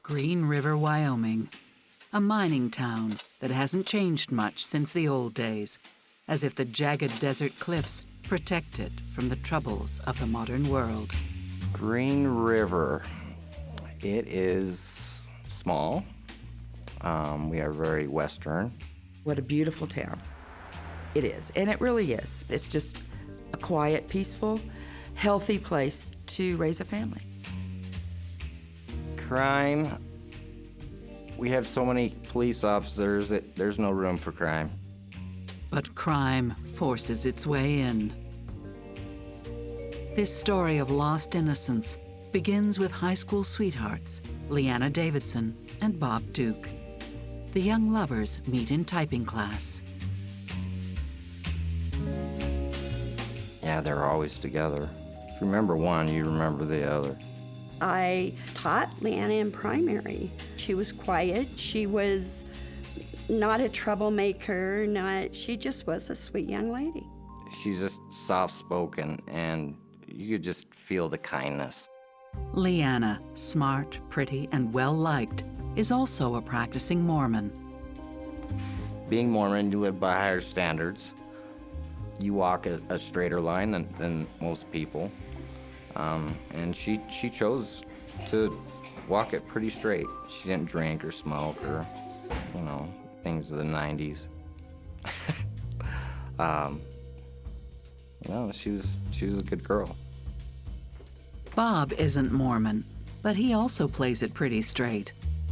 Green River, Wyoming, a mining town that hasn't changed much since the old days, as if the jagged desert cliffs protect it from the troubles of the modern world. Green River, it is small. We are very Western. What a beautiful town. It is, and it really is. It's just a quiet, peaceful, healthy place to raise a family. Crime, we have so many police officers that there's no room for crime. But crime forces its way in. This story of lost innocence begins with high school sweethearts, Lyanna Davidson and Bob Duke. The young lovers meet in typing class. Yeah, they're always together. If you remember one, you remember the other. I taught Lyanna in primary. She was quiet. She was not a troublemaker. She just was a sweet young lady. She's just soft-spoken, and you could just feel the kindness. Lyanna, smart, pretty, and well-liked, is also a practicing Mormon. Being Mormon, you live by higher standards. You walk a straighter line than most people. And she chose to walk it pretty straight. She didn't drink or smoke or, things of the 90s. No, she was a good girl. Bob isn't Mormon, but he also plays it pretty straight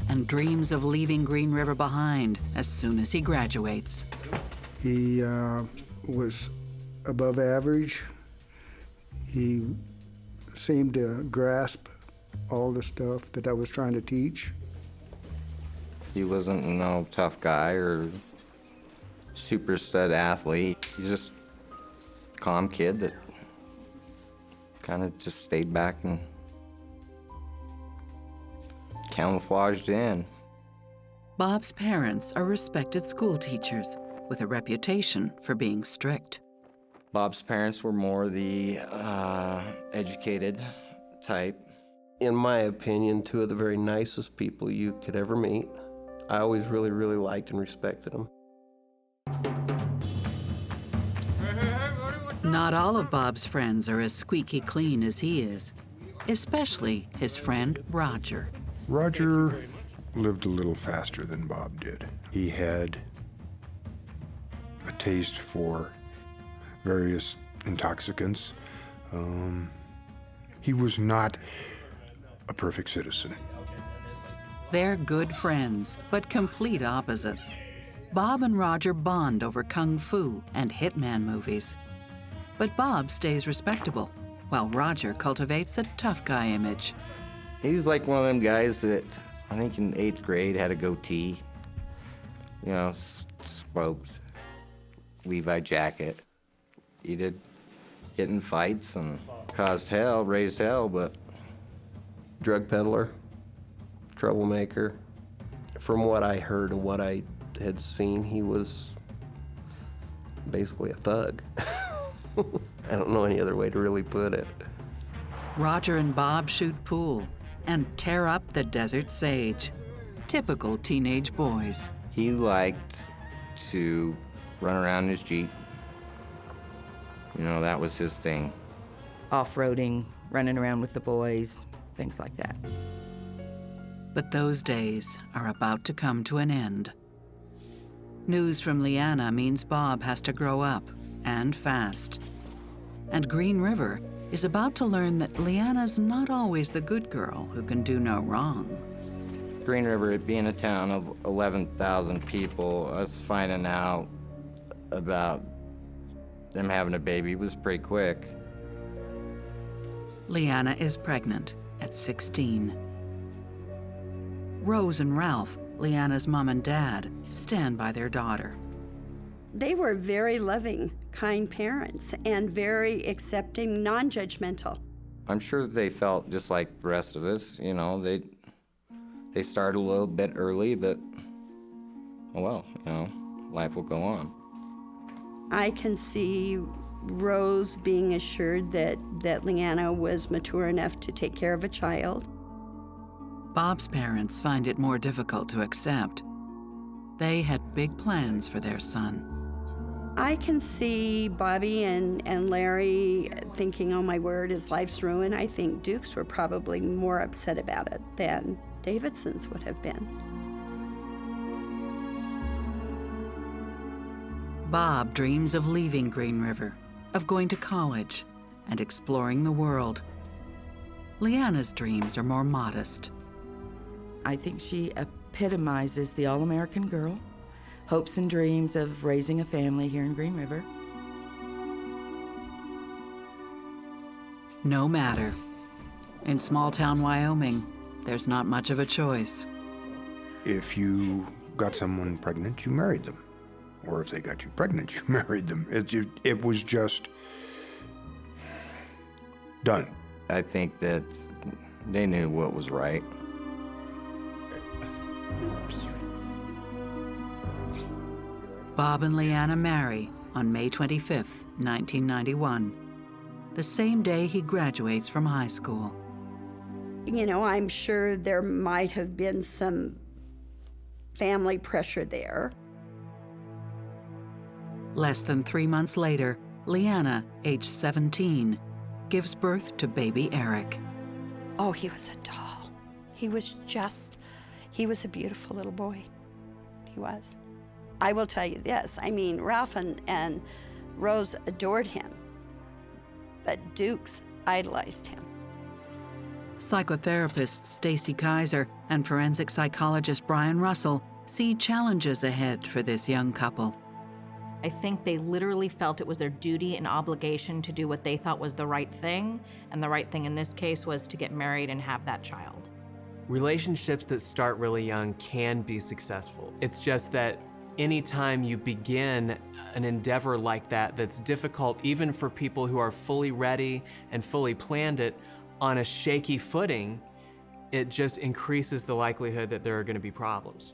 and dreams of leaving Green River behind as soon as he graduates. He was above average. He seemed to grasp all the stuff that I was trying to teach. He wasn't no tough guy or super stud athlete. He's just a calm kid that kind of just stayed back and camouflaged in. Bob's parents are respected school teachers with a reputation for being strict. Bob's parents were more the educated type. In my opinion, two of the very nicest people you could ever meet. I always really, really liked and respected them. Not all of Bob's friends are as squeaky clean as he is, especially his friend Roger. Roger lived a little faster than Bob did. He had a taste for various intoxicants. He was not a perfect citizen. They're good friends, but complete opposites. Bob and Roger bond over kung fu and hitman movies. But Bob stays respectable, while Roger cultivates a tough guy image. He was like one of them guys that, I think in 8th grade, had a goatee, smoked, Levi jacket. He did get in fights and caused hell, raised hell, but... Drug peddler, troublemaker. From what I heard and what I had seen, he was basically a thug. I don't know any other way to really put it. Roger and Bob shoot pool and tear up the desert sage. Typical teenage boys. He liked to run around in his Jeep. That was his thing. Off-roading, running around with the boys, things like that. But those days are about to come to an end. News from Lyanna means Bob has to grow up, and fast. And Green River is about to learn that Lyanna's not always the good girl who can do no wrong. Green River, it being a town of 11,000 people, us finding out about them having a baby was pretty quick. Lyanna is pregnant at 16. Rose and Ralph, Lyanna's mom and dad, stand by their daughter. They were very loving, kind parents and very accepting, non-judgmental. I'm sure they felt just like the rest of us, they started a little bit early, but, life will go on. I can see Rose being assured that Lyanna was mature enough to take care of a child. Bob's parents find it more difficult to accept. They had big plans for their son. I can see Bobby and Larry thinking, oh my word, his life's ruined. I think Duke's were probably more upset about it than Davidson's would have been. Bob dreams of leaving Green River, of going to college, and exploring the world. Lyanna's dreams are more modest. I think she epitomizes the all-American girl, hopes and dreams of raising a family here in Green River. No matter. In small-town Wyoming, there's not much of a choice. If you got someone pregnant, you married them. Or if they got you pregnant, you married them. It was just done. I think that they knew what was right. Bob and Lyanna marry on May 25th, 1991, the same day he graduates from high school. You know, I'm sure there might have been some family pressure there. Less than 3 months later, Lyanna, age 17, gives birth to baby Eric. Oh, he was a doll. He was a beautiful little boy. He was. I will tell you this, I mean, Ralph and Rose adored him, but Dukes idolized him. Psychotherapist Stacy Kaiser and forensic psychologist Brian Russell see challenges ahead for this young couple. I think they literally felt it was their duty and obligation to do what they thought was the right thing, and the right thing in this case was to get married and have that child. Relationships that start really young can be successful. It's just that anytime you begin an endeavor like that that's difficult even for people who are fully ready and fully planned it on a shaky footing, it just increases the likelihood that there are going to be problems.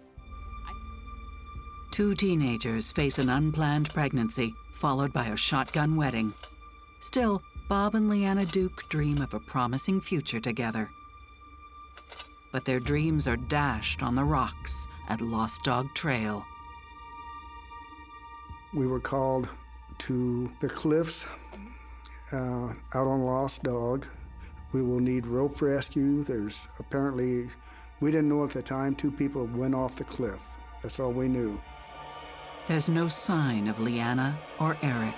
2 teenagers face an unplanned pregnancy, followed by a shotgun wedding. Still, Bob and Lyanna Duke dream of a promising future together. But their dreams are dashed on the rocks at Lost Dog Trail. We were called to the cliffs out on Lost Dog. We will need rope rescue. There's apparently, we didn't know at the time, 2 people went off the cliff. That's all we knew. There's no sign of Lyanna or Eric.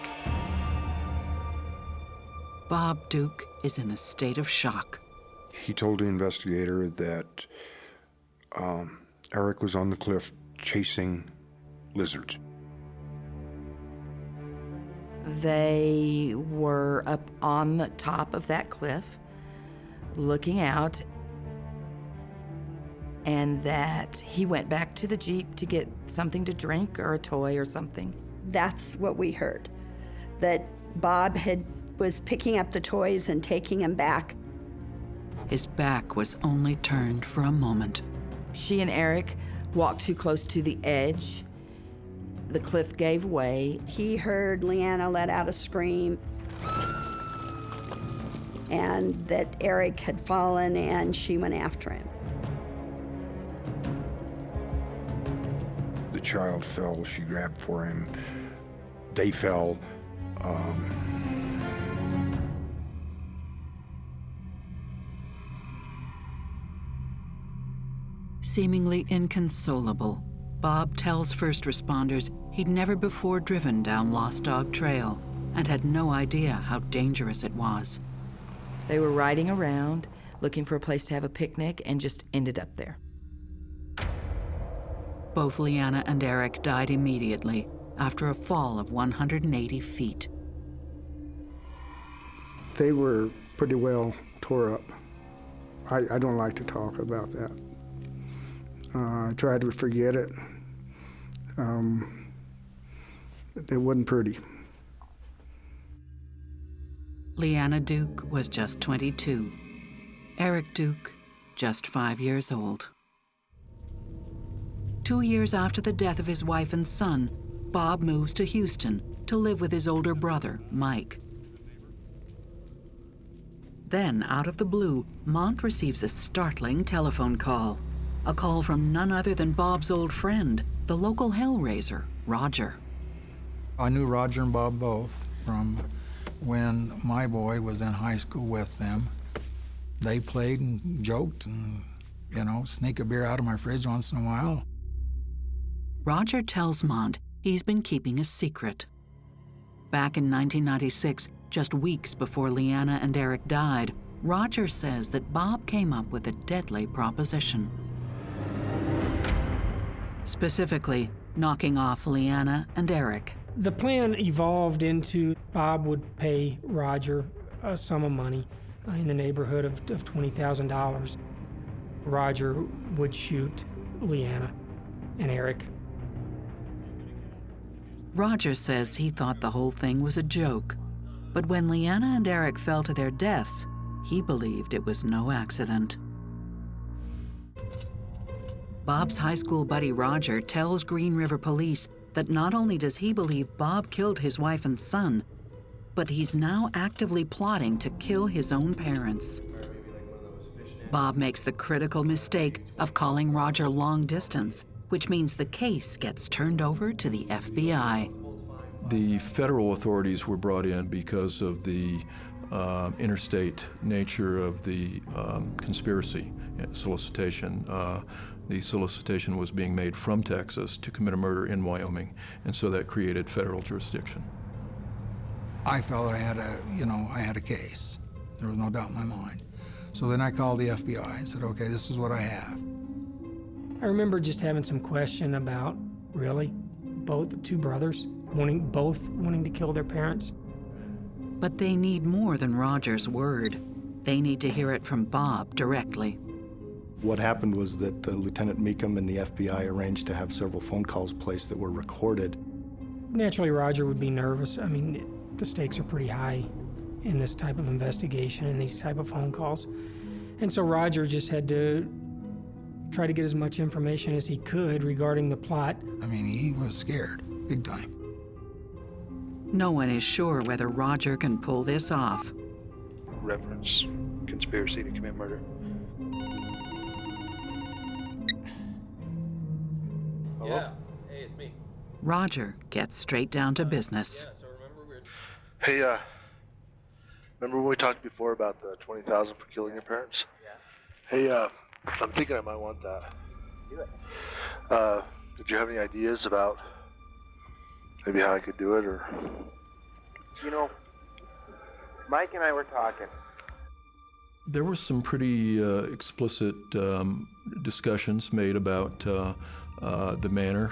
Bob Duke is in a state of shock. He told the investigator that Eric was on the cliff chasing lizards. They were up on the top of that cliff, looking out, and that he went back to the Jeep to get something to drink or a toy or something. That's what we heard, that Bob was picking up the toys and taking them back. His back was only turned for a moment. She and Eric walked too close to the edge. The cliff gave way. He heard Lyanna let out a scream, and that Eric had fallen, and she went after him. The child fell, she grabbed for him. They fell. Seemingly inconsolable, Bob tells first responders he'd never before driven down Lost Dog Trail and had no idea how dangerous it was. They were riding around, looking for a place to have a picnic, and just ended up there. Both Lyanna and Eric died immediately after a fall of 180 feet. They were pretty well tore up. I don't like to talk about that. I tried to forget it. It wasn't pretty. Lyanna Duke was just 22. Eric Duke, just 5 years old. 2 years after the death of his wife and son, Bob moves to Houston to live with his older brother, Mike. Then, out of the blue, Mont receives a startling telephone call. A call from none other than Bob's old friend, the local hellraiser, Roger. I knew Roger and Bob both from when my boy was in high school with them. They played and joked and, sneak a beer out of my fridge once in a while. Roger tells Mont he's been keeping a secret. Back in 1996, just weeks before Lyanna and Eric died, Roger says that Bob came up with a deadly proposition. Specifically, knocking off Lyanna and Eric. The plan evolved into Bob would pay Roger a sum of money in the neighborhood of $20,000. Roger would shoot Lyanna and Eric. Roger says he thought the whole thing was a joke, but when Lyanna and Eric fell to their deaths, he believed it was no accident. Bob's high school buddy Roger tells Green River Police that not only does he believe Bob killed his wife and son, but he's now actively plotting to kill his own parents. Bob makes the critical mistake of calling Roger long distance, which means the case gets turned over to the FBI. The federal authorities were brought in because of the interstate nature of the conspiracy solicitation. The solicitation was being made from Texas to commit a murder in Wyoming, and so that created federal jurisdiction. I felt I had a case. There was no doubt in my mind. So then I called the FBI and said, okay, this is what I have. I remember just having some question about, really, both two brothers both wanting to kill their parents. But they need more than Roger's word. They need to hear it from Bob directly. What happened was that Lieutenant Meekum and the FBI arranged to have several phone calls placed that were recorded. Naturally, Roger would be nervous. I mean, the stakes are pretty high in this type of investigation and these type of phone calls. And so Roger just had to try to get as much information as he could regarding the plot. I mean, he was scared, big time. No one is sure whether Roger can pull this off. Reference conspiracy to commit murder. Hello? Yeah. Hey, it's me. Roger gets straight down to business. Yeah, so remember Hey, remember when we talked before about the $20,000 for killing your parents? Yeah. Hey, I'm thinking I might want that. Do it. Did you have any ideas about maybe how I could do it, or? Mike and I were talking. There were some pretty explicit discussions made about the manner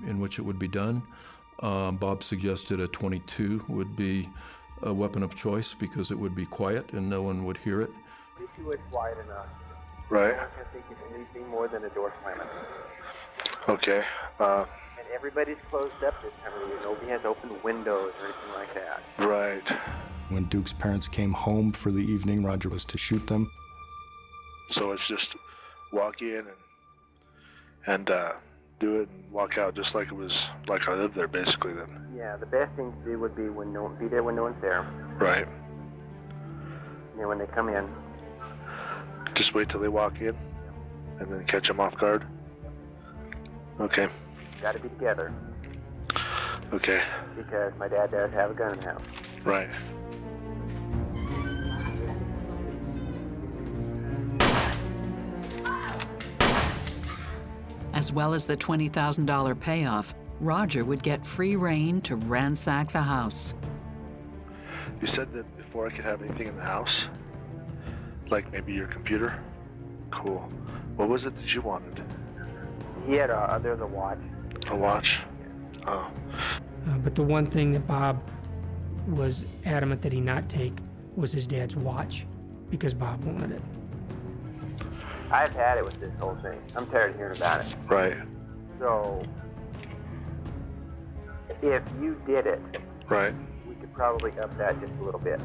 in which it would be done. Bob suggested a .22 would be a weapon of choice because it would be quiet and no one would hear it. If you would quiet enough. Right. No one can think it's anything more than a door slamming. Okay. And everybody's closed up this time of year. Nobody has open windows or anything like that. Right. When Duke's parents came home for the evening, Roger was to shoot them. So it's just walk in and do it and walk out just like it was like I lived there basically then. Yeah, the best thing to do would be be there when no one's there. Right. And then when they come in, just wait till they walk in and then catch them off guard. Okay. got to be together. Okay. Because my dad does have a gun in the house. Right. As well as the $20,000 payoff, Roger would get free rein to ransack the house. You said that before I could have anything in the house, like maybe your computer? Cool. What was it that you wanted? He had there's a watch. A watch? Oh. But the one thing that Bob was adamant that he not take was his dad's watch, because Bob wanted it. I've had it with this whole thing. I'm tired of hearing about it. Right. So, if you did it, right, we could probably up that just a little bit.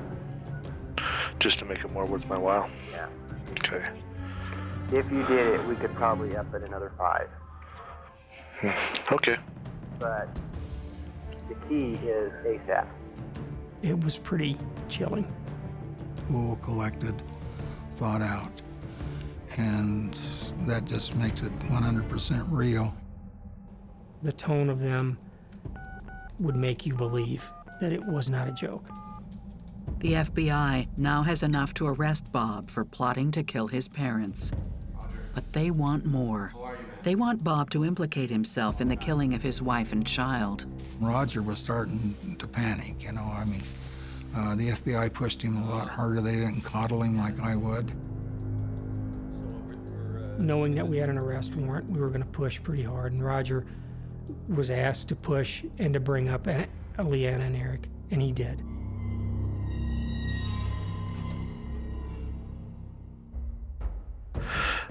Just to make it more worth my while? Yeah. Okay. If you did it, we could probably up it another 5. Okay. But the key is ASAP. It was pretty chilling. cool, collected, thought out. And that just makes it 100% real. The tone of them would make you believe that it was not a joke. The FBI now has enough to arrest Bob for plotting to kill his parents. But they want more. They want Bob to implicate himself in the killing of his wife and child. Roger was starting to panic, you know. I mean, the FBI pushed him a lot harder. They didn't coddle him like I would. Knowing that we had an arrest warrant, we were going to push pretty hard, and Roger was asked to push and to bring up Lyanna and Eric, and he did.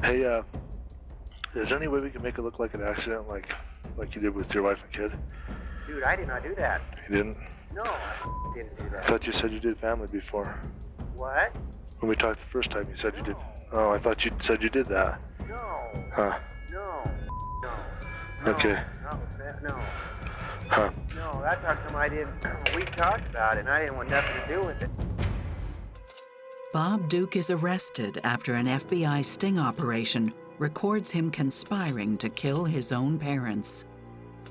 Hey, is there any way we can make it look like an accident, like you did with your wife and kid? Dude, I did not do that. You didn't? No, I didn't do that. I thought you said you did family before. What? When we talked the first time, you said you did. Oh, I thought you said you did that. No. Huh. No. Okay. No. Huh. No, that's how come I didn't. We talked about it, and I didn't want nothing to do with it. Bob Duke is arrested after an FBI sting operation records him conspiring to kill his own parents.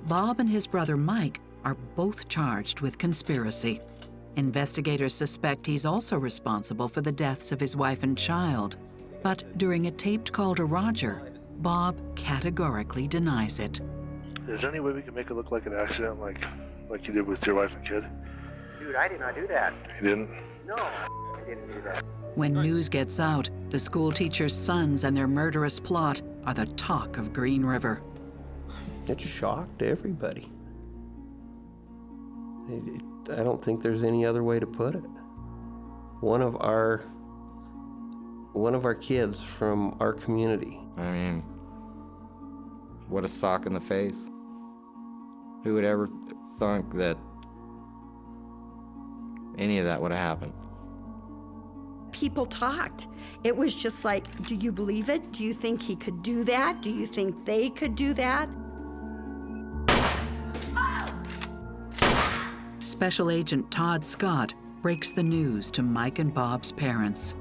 Bob and his brother Mike are both charged with conspiracy. Investigators suspect he's also responsible for the deaths of his wife and child. But during a taped call to Roger, Bob categorically denies it. Is there any way we can make it look like an accident, like you did with your wife and kid? Dude, I did not do that. You didn't? No, I didn't do that. When news gets out, the school teachers' sons and their murderous plot are the talk of Green River. It shocked everybody. I don't think there's any other way to put it. One of our kids from our community. I mean, what a sock in the face. Who would ever thunk that any of that would have happened? People talked. It was just like, do you believe it? Do you think he could do that? Do you think they could do that? Special Agent Todd Scott breaks the news to Mike and Bob's parents.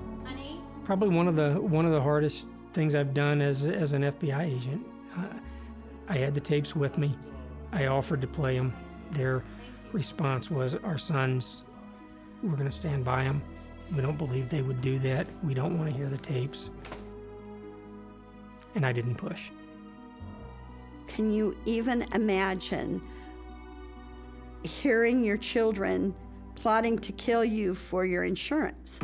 Probably one of the hardest things I've done as an FBI agent. I had the tapes with me. I offered to play them. Their response was, our sons, we're going to stand by them. We don't believe they would do that. We don't want to hear the tapes. And I didn't push. Can you even imagine hearing your children plotting to kill you for your insurance?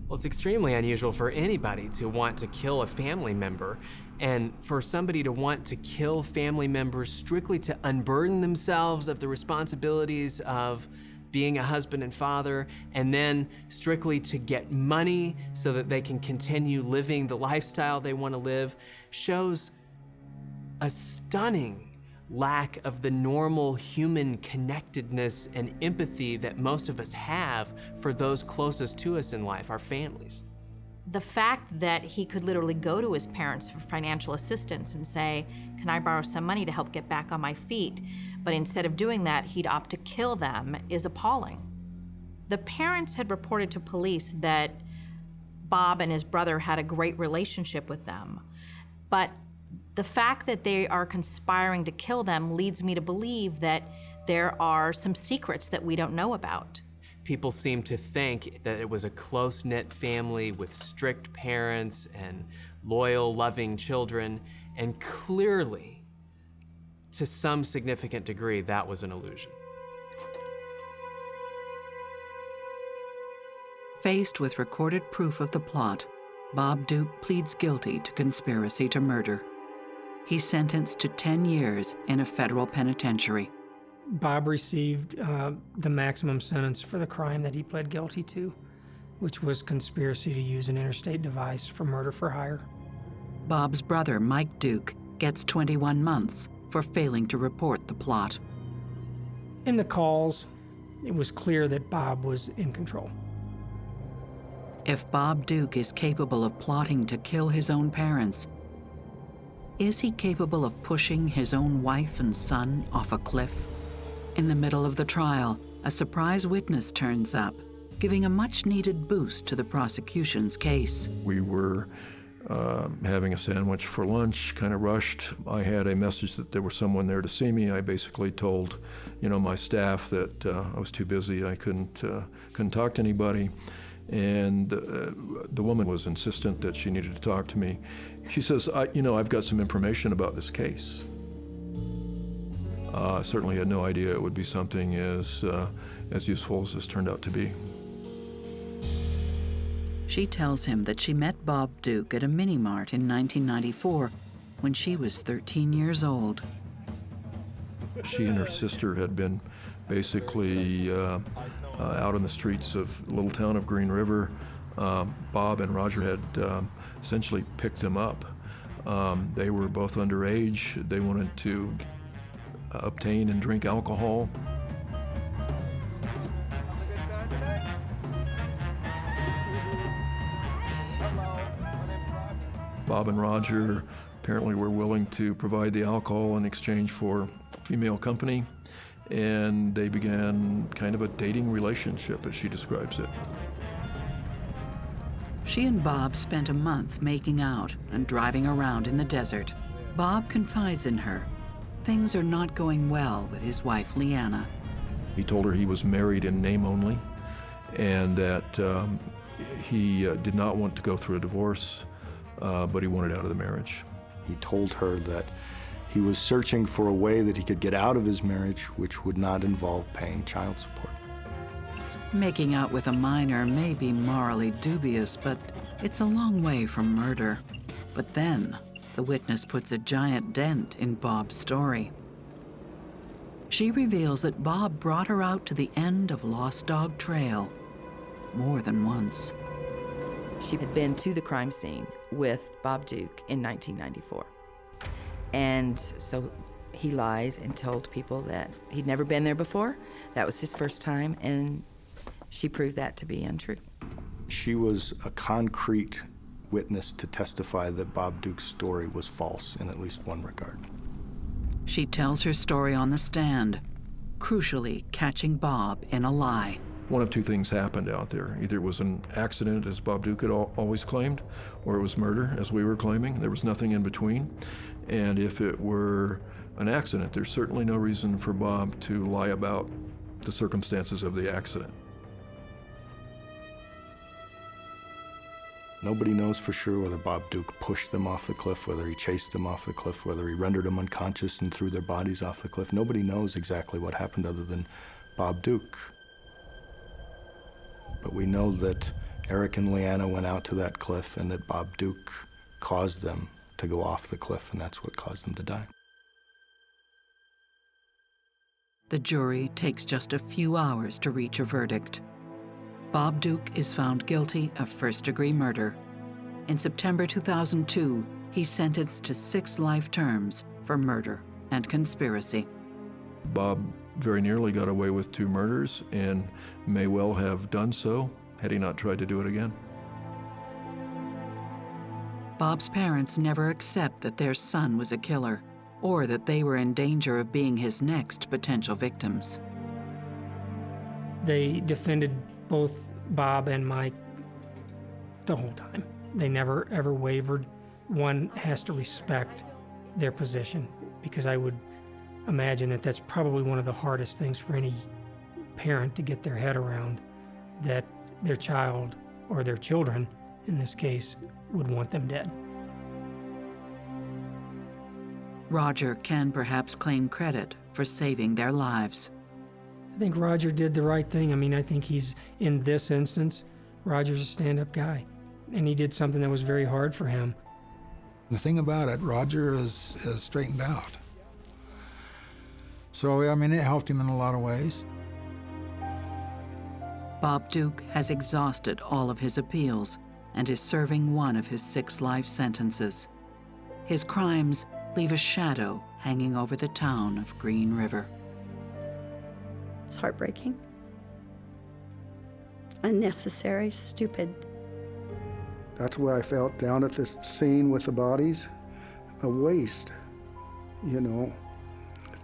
Well, it's extremely unusual for anybody to want to kill a family member, and for somebody to want to kill family members strictly to unburden themselves of the responsibilities of being a husband and father, and then strictly to get money so that they can continue living the lifestyle they want to live, shows a stunning lack of the normal human connectedness and empathy that most of us have for those closest to us in life, our families. The fact that he could literally go to his parents for financial assistance and say, can I borrow some money to help get back on my feet? But instead of doing that, he'd opt to kill them is appalling. The parents had reported to police that Bob and his brother had a great relationship with them. But the fact that they are conspiring to kill them leads me to believe that there are some secrets that we don't know about. People seem to think that it was a close-knit family with strict parents and loyal, loving children, and clearly, to some significant degree, that was an illusion. Faced with recorded proof of the plot, Bob Duke pleads guilty to conspiracy to murder. He's sentenced to 10 years in a federal penitentiary. Bob received the maximum sentence for the crime that he pled guilty to, which was conspiracy to use an interstate device for murder for hire. Bob's brother, Mike Duke, gets 21 months for failing to report the plot. In the calls, it was clear that Bob was in control. If Bob Duke is capable of plotting to kill his own parents, is he capable of pushing his own wife and son off a cliff? In the middle of the trial, a surprise witness turns up, giving a much-needed boost to the prosecution's case. We were having a sandwich for lunch, kind of rushed. I had a message that there was someone there to see me. I basically told, my staff that I was too busy. I couldn't talk to anybody. And the woman was insistent that she needed to talk to me. She says, I've got some information about this case. Certainly had no idea it would be something as useful as this turned out to be. She tells him that she met Bob Duke at a mini-mart in 1994 when she was 13 years old. She and her sister had been basically out on the streets of the little town of Green River. Bob and Roger had essentially picked them up. They were both underage. They wanted to obtain and drink alcohol. Bob and Roger apparently were willing to provide the alcohol in exchange for female company, and they began kind of a dating relationship, as she describes it. She and Bob spent a month making out and driving around in the desert. Bob confides in her. Things are not going well with his wife, Lyanna. He told her he was married in name only, and that he did not want to go through a divorce, but he wanted out of the marriage. He told her that he was searching for a way that he could get out of his marriage which would not involve paying child support. Making out with a minor may be morally dubious, but it's a long way from murder. But then, the witness puts a giant dent in Bob's story. She reveals that Bob brought her out to the end of Lost Dog Trail more than once. She had been to the crime scene with Bob Duke in 1994. And so he lied and told people that he'd never been there before. That was his first time, and she proved that to be untrue. She was a concrete witness to testify that Bob Duke's story was false in at least one regard. She tells her story on the stand, crucially catching Bob in a lie. One of two things happened out there. Either it was an accident, as Bob Duke had always claimed, or it was murder, as we were claiming. There was nothing in between. And if it were an accident, there's certainly no reason for Bob to lie about the circumstances of the accident. Nobody knows for sure whether Bob Duke pushed them off the cliff, whether he chased them off the cliff, whether he rendered them unconscious and threw their bodies off the cliff. Nobody knows exactly what happened other than Bob Duke. But we know that Eric and Lyanna went out to that cliff and that Bob Duke caused them to go off the cliff, and that's what caused them to die. The jury takes just a few hours to reach a verdict. Bob Duke is found guilty of first-degree murder. In September 2002, he's sentenced to 6 life terms for murder and conspiracy. Bob very nearly got away with 2 murders and may well have done so had he not tried to do it again. Bob's parents never accept that their son was a killer or that they were in danger of being his next potential victims. They defended both Bob and Mike the whole time. They never ever wavered. One has to respect their position, because I would imagine that that's probably one of the hardest things for any parent to get their head around, that their child, or their children in this case, would want them dead. Roger can perhaps claim credit for saving their lives. I think Roger did the right thing. I mean, I think he's, in this instance, Roger's a stand-up guy, and he did something that was very hard for him. The thing about it, Roger is straightened out. So, I mean, it helped him in a lot of ways. Bob Duke has exhausted all of his appeals and is serving one of his 6 life sentences. His crimes leave a shadow hanging over the town of Green River. It's heartbreaking. Unnecessary, stupid. That's where I felt down at this scene with the bodies. A waste, you know.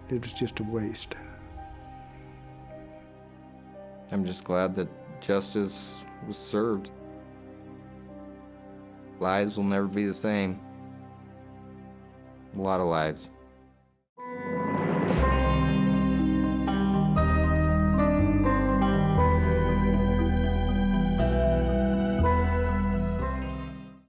It was just a waste. I'm just glad that justice was served. Lives will never be the same. A lot of lives.